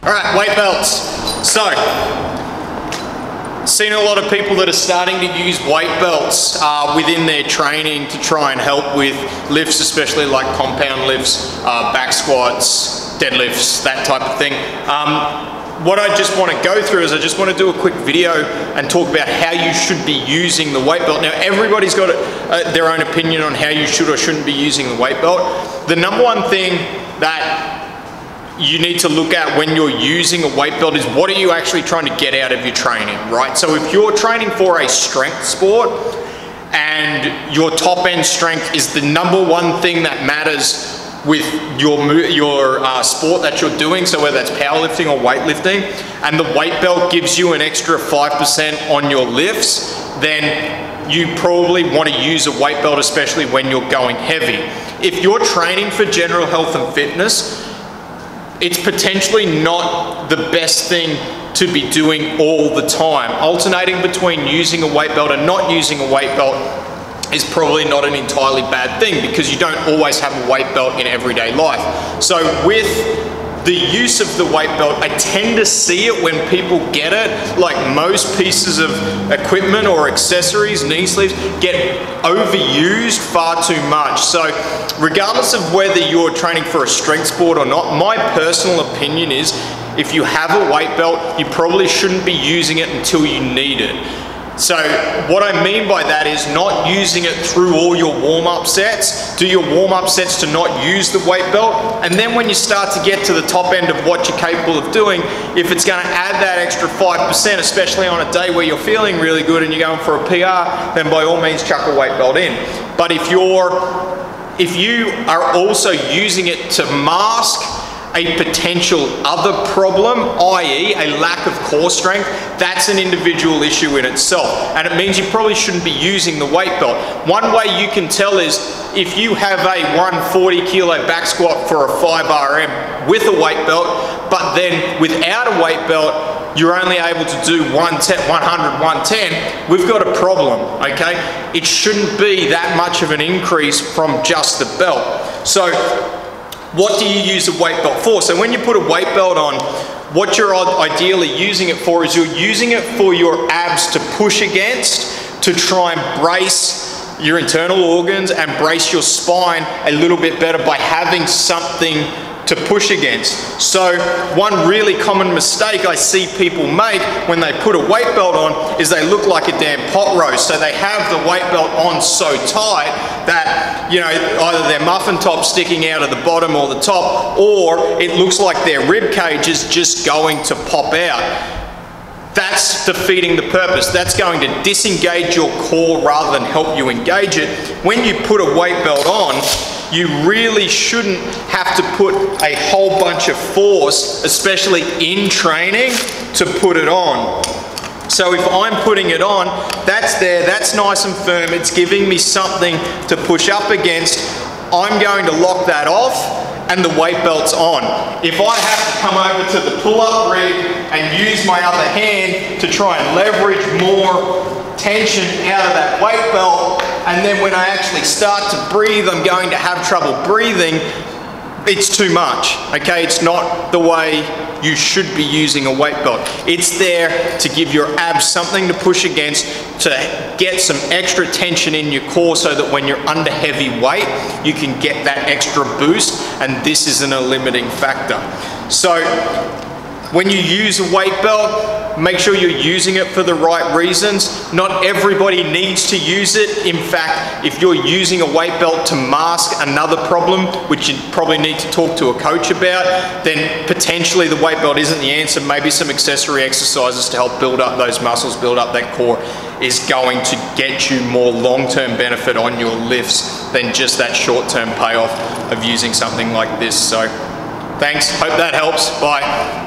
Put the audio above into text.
All right, weight belts. So, seen a lot of people that are starting to use weight belts within their training to try and help with lifts, especially like compound lifts, back squats, deadlifts, that type of thing. What I just want to go through is I just want to do a quick video and talk about how you should be using the weight belt. Now, everybody's got their own opinion on how you should or shouldn't be using the weight belt. The number one thing that you need to look at when you're using a weight belt is what are you actually trying to get out of your training, right? So if you're training for a strength sport and your top end strength is the number one thing that matters with your sport that you're doing, so whether that's powerlifting or weightlifting, and the weight belt gives you an extra 5% on your lifts, then you probably want to use a weight belt, especially when you're going heavy. If you're training for general health and fitness, it's potentially not the best thing to be doing all the time. Alternating between using a weight belt and not using a weight belt is probably not an entirely bad thing because you don't always have a weight belt in everyday life. So with the use of the weight belt, I tend to see it when people get it, like most pieces of equipment or accessories, knee sleeves, get overused far too much. So regardless of whether you're training for a strength sport or not, my personal opinion is if you have a weight belt, you probably shouldn't be using it until you need it. So what I mean by that is not using it through all your warm-up sets. Do your warm-up sets to not use the weight belt, and then when you start to get to the top end of what you're capable of doing, if it's going to add that extra 5%, especially on a day where you're feeling really good and you're going for a PR, then by all means chuck a weight belt in. But if you are also using it to mask a potential other problem, i.e. a lack of core strength, that's an individual issue in itself. And it means you probably shouldn't be using the weight belt. One way you can tell is if you have a 140 kilo back squat for a 5 RM with a weight belt, but then without a weight belt, you're only able to do 100, 110, we've got a problem, okay? It shouldn't be that much of an increase from just the belt. So, what do you use a weight belt for? So when you put a weight belt on, what you're ideally using it for is you're using it for your abs to push against, to try and brace your internal organs and brace your spine a little bit better by having something to push against. So one really common mistake I see people make when they put a weight belt on is they look like a damn pot roast. So they have the weight belt on so tight that, you know, either their muffin top sticking out of the bottom or the top, or it looks like their rib cage is just going to pop out. That's defeating the purpose. That's going to disengage your core rather than help you engage it. When you put a weight belt on, you really shouldn't have to put a whole bunch of force, especially in training, to put it on. So if I'm putting it on, that's there, that's nice and firm, it's giving me something to push up against. I'm going to lock that off and the weight belt's on. If I have to come over to the pull-up rig and use my other hand to try and leverage more tension out of that weight belt, and then when I actually start to breathe, I'm going to have trouble breathing, it's too much, okay? It's not the way you should be using a weight belt. It's there to give your abs something to push against, to get some extra tension in your core so that when you're under heavy weight, you can get that extra boost, and this isn't a limiting factor. So when you use a weight belt, make sure you're using it for the right reasons. Not everybody needs to use it. In fact, if you're using a weight belt to mask another problem, which you probably need to talk to a coach about, then potentially the weight belt isn't the answer. Maybe some accessory exercises to help build up those muscles, build up that core, is going to get you more long-term benefit on your lifts than just that short-term payoff of using something like this. So thanks, hope that helps, bye.